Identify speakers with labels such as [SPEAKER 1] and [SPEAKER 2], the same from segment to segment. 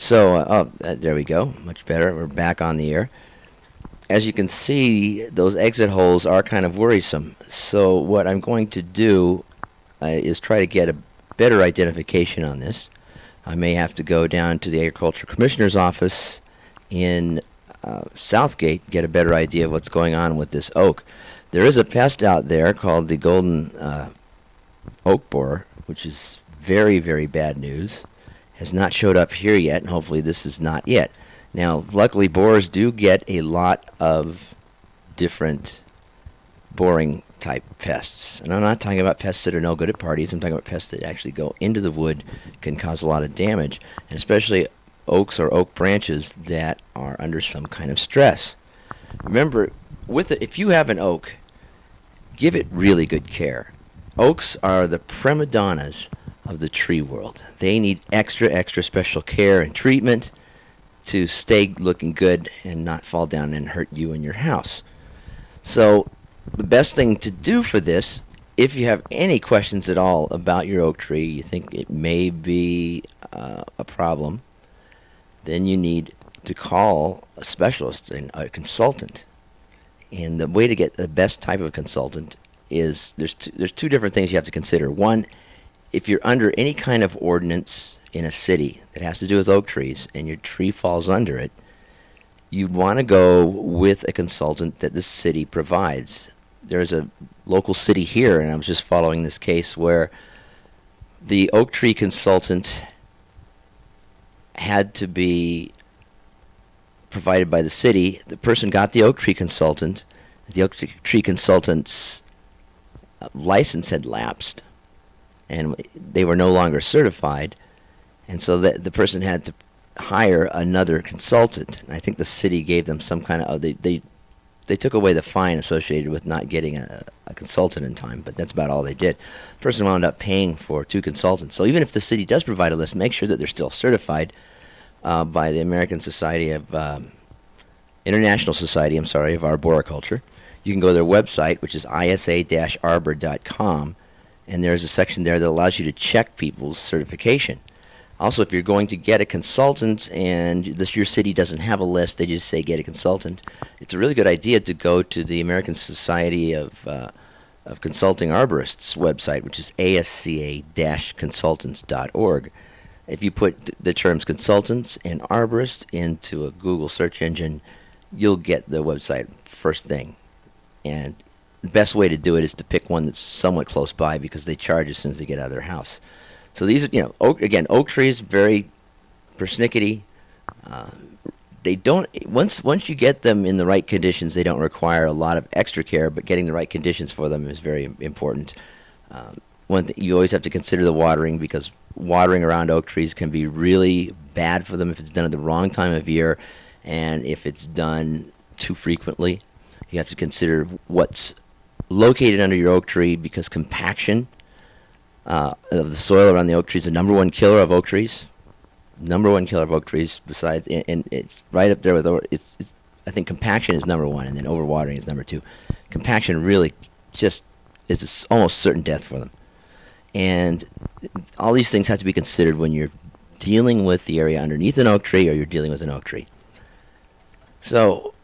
[SPEAKER 1] There we go. Much better. We're back on the air. As you can see, those exit holes are kind of worrisome. So what I'm going to do is try to get a better identification on this. I may have to go down to the Agriculture Commissioner's office in Southgate, get a better idea of what's going on with this oak. There is a pest out there called the golden oak borer, which is very, very bad news. Has not showed up here yet, and hopefully this is not yet. Now, luckily, borers do get a lot of different boring type pests. And I'm not talking about pests that are no good at parties. I'm talking about pests that actually go into the wood, can cause a lot of damage, and especially oaks or oak branches that are under some kind of stress. Remember, if you have an oak, give it really good care. Oaks are the prima donnas of the tree world. They need extra special care and treatment to stay looking good and not fall down and hurt you and your house. So the best thing to do for this, if you have any questions at all about your oak tree, you think it may be a problem, then you need to call a specialist and a consultant. And the way to get the best type of consultant is there's two different things you have to consider. One, if you're under any kind of ordinance in a city that has to do with oak trees and your tree falls under it, you'd want to go with a consultant that the city provides. There's a local city here, and I was just following this case where the oak tree consultant had to be provided by the city. The person got the oak tree consultant. The oak tree consultant's license had lapsed, and they were no longer certified, and so the person had to hire another consultant. And I think the city gave them some kind of they took away the fine associated with not getting a consultant in time, but that's about all they did. The person wound up paying for two consultants. So even if the city does provide a list, make sure that they're still certified by the American Society of International Society, of Arboriculture. You can go to their website, which is isa-arbor.com, and there's a section there that allows you to check people's certification. Also, if you're going to get a consultant and your city doesn't have a list, they just say get a consultant, it's a really good idea to go to the American Society of Consulting Arborists website, which is asca-consultants.org. If you put the terms consultants and arborist into a Google search engine, you'll get the website first thing. And the best way to do it is to pick one that's somewhat close by, because they charge as soon as they get out of their house. So these are, oak trees, very persnickety. They don't, once you get them in the right conditions, they don't require a lot of extra care, but getting the right conditions for them is very important. One thing, you always have to consider the watering, because watering around oak trees can be really bad for them if it's done at the wrong time of year, and if it's done too frequently. You have to consider what's located under your oak tree, because compaction of the soil around the oak tree is the number one killer of oak trees. Besides, and it's right up there with I think compaction is number one, and then overwatering is number two. Compaction really just is almost certain death for them. And all these things have to be considered when you're dealing with the area underneath an oak tree, or you're dealing with an oak tree. So,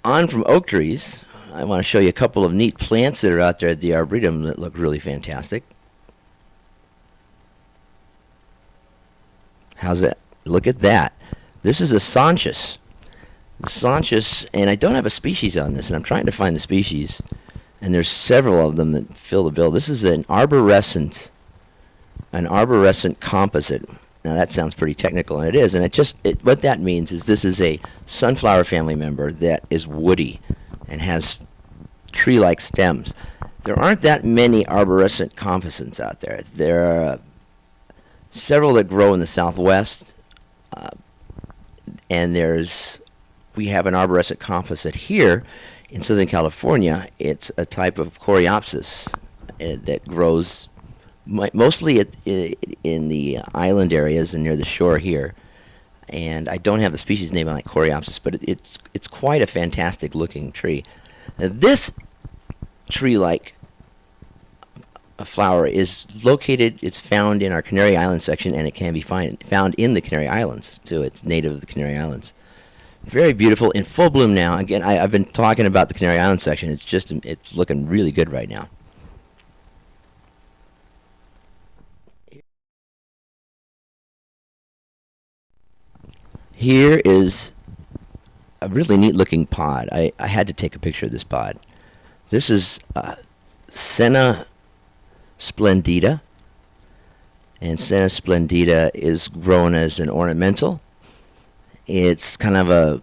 [SPEAKER 1] on from oak trees, I want to show you a couple of neat plants that are out there at the Arboretum that look really fantastic. How's that? Look at that. This is a Sonchus. The Sonchus, and I don't have a species on this, and I'm trying to find the species, and there's several of them that fill the bill. This is an arborescent composite. Now that sounds pretty technical, and it is. And what that means is this is a sunflower family member that is woody and has tree-like stems. There aren't that many arborescent composites out there. There are several that grow in the Southwest, and we have an arborescent composite here in Southern California. It's a type of Coreopsis that grows mostly in the island areas and near the shore here. And I don't have a species name like Coreopsis, but it's quite a fantastic looking tree. Now, this tree-like flower is located, it's found in our Canary Islands section, and it can be found in the Canary Islands, too. It's native of the Canary Islands. Very beautiful, in full bloom now. Again, I've been talking about the Canary Islands section. It's looking really good right now. Here is a really neat looking pod. I had to take a picture of this pod. This is Senna splendida, and Senna splendida is grown as an ornamental. It's kind of a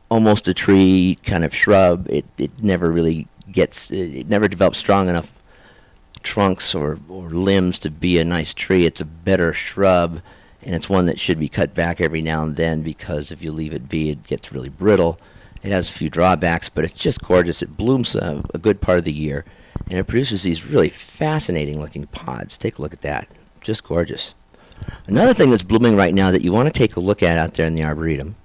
[SPEAKER 1] almost a tree kind of shrub. It never really gets it never develops strong enough trunks or limbs to be a nice tree. It's a better shrub, and it's one that should be cut back every now and then because if you leave it be, it gets really brittle. It has a few drawbacks, but it's just gorgeous. It blooms a good part of the year, and it produces these really fascinating looking pods. Take a look at that. Just gorgeous. Another thing that's blooming right now that you want to take a look at out there in the Arboretum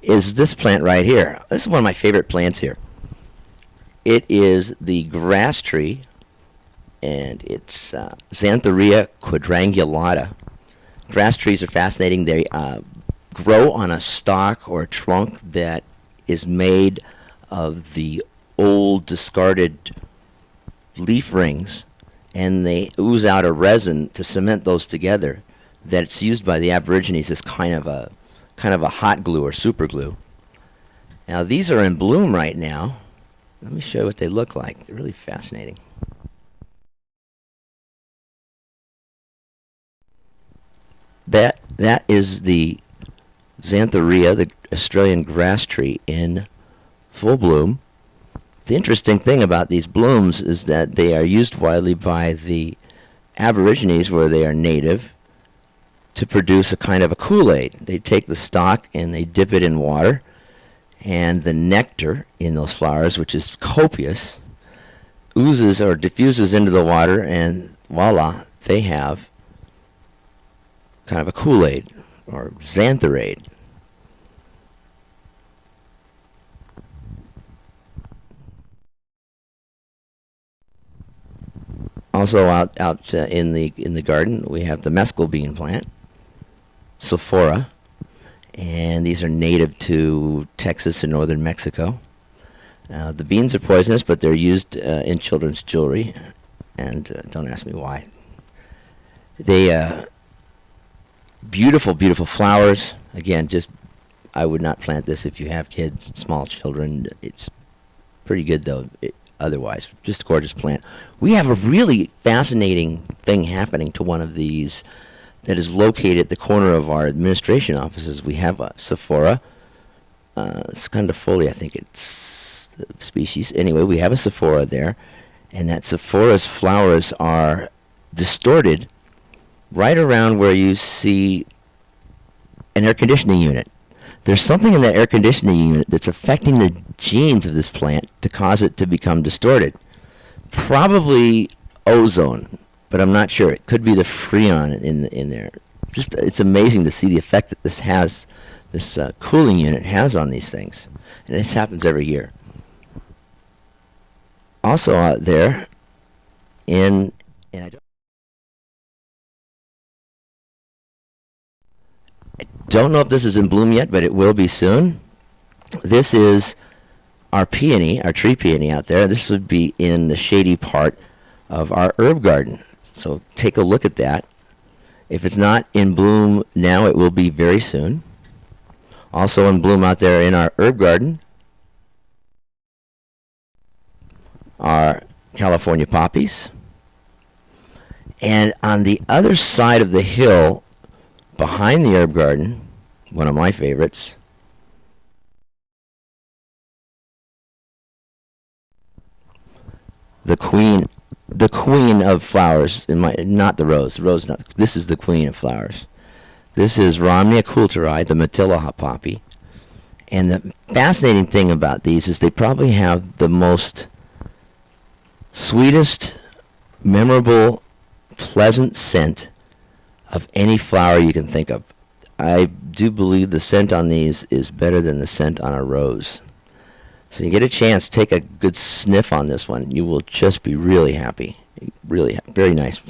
[SPEAKER 1] is this plant right here. This is one of my favorite plants here. It is the grass tree, and it's Xanthorrhea quadrangulata. Grass trees are fascinating. They grow on a stalk or a trunk that is made of the old discarded leaf rings, and they ooze out a resin to cement those together that's used by the Aborigines as kind of a hot glue or super glue. Now these are in bloom right now. Let me show you what they look like. They're really fascinating. That is the Xanthorrhea, the Australian grass tree, in full bloom. The interesting thing about these blooms is that they are used widely by the Aborigines, where they are native, to produce a kind of a Kool-Aid. They take the stalk and they dip it in water, and the nectar in those flowers, which is copious, oozes or diffuses into the water, and voila, they have kind of a Kool-Aid or Xanthorade. Also out in the garden, we have the mescal bean plant, Sophora, and these are native to Texas and northern Mexico. The beans are poisonous, but they're used in children's jewelry, and don't ask me why. They beautiful, beautiful flowers. Again, just I would not plant this if you have kids, small children. It's pretty good though. Otherwise, just a gorgeous plant. We have a really fascinating thing happening to one of these that is located at the corner of our administration offices. We have a Sophora, Scondifolia, I think it's the species. Anyway, we have a Sophora there, and that Sophora's flowers are distorted right around where you see an air conditioning unit. There's something in that air conditioning unit that's affecting the genes of this plant to cause it to become distorted. Probably ozone, but I'm not sure. It could be the freon in there. Just it's amazing to see the effect that this has, this cooling unit has on these things, and this happens every year. Also out there, and I don't know if this is in bloom yet, but it will be soon. This is our peony, our tree peony out there. This would be in the shady part of our herb garden. So take a look at that. If it's not in bloom now, it will be very soon. Also in bloom out there in our herb garden are California poppies. And on the other side of the hill, behind the herb garden, one of my favorites, the queen of flowers, not the rose. The rose, not. This is the queen of flowers. This is Rhamnia coulteri, the Matilla poppy. And the fascinating thing about these is they probably have the most sweetest, memorable, pleasant scent of any flower you can think of. I do believe the scent on these is better than the scent on a rose. So you get a chance, take a good sniff on this one. You will just be really happy. Very nice.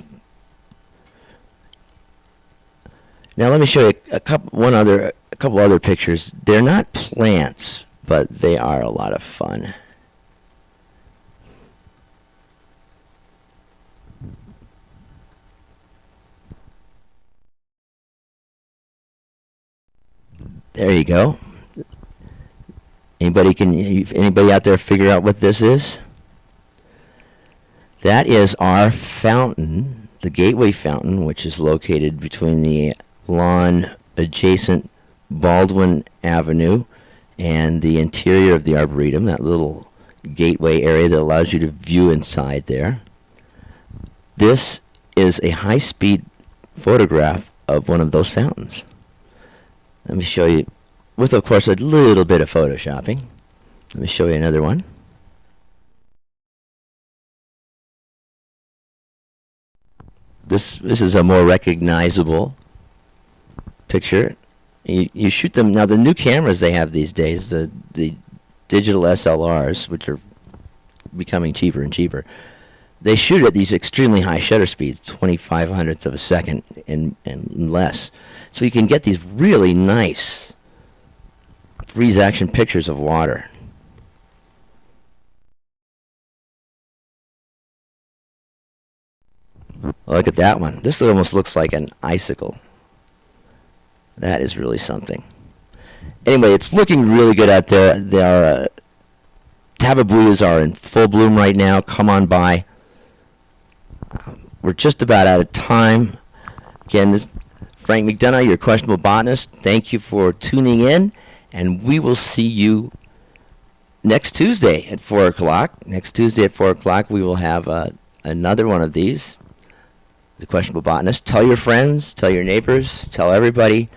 [SPEAKER 1] Now let me show you a couple other pictures. They're not plants, but they are a lot of fun. There you go. Anybody out there figure out what this is? That is our fountain, the Gateway Fountain, which is located between the lawn adjacent Baldwin Avenue and the interior of the Arboretum, that little gateway area that allows you to view inside there. This is a high-speed photograph of one of those fountains. Let me show you, with of course a little bit of photoshopping. Let me show you another one. This is a more recognizable picture. You shoot them now. The new cameras they have these days, the digital SLRs, which are becoming cheaper and cheaper, they shoot at these extremely high shutter speeds, 25/100ths of a second and less. So you can get these really nice freeze action pictures of water. Look at that one. This almost looks like an icicle. That is really something. Anyway, it's looking really good out there. Tabebuias are in full bloom right now. Come on by. We're just about out of time. Again, this is Frank McDonough, your Questionable Botanist. Thank you for tuning in, and we will see you next Tuesday at 4 o'clock. Next Tuesday at 4 o'clock, we will have another one of these, the Questionable Botanist. Tell your friends, tell your neighbors, tell everybody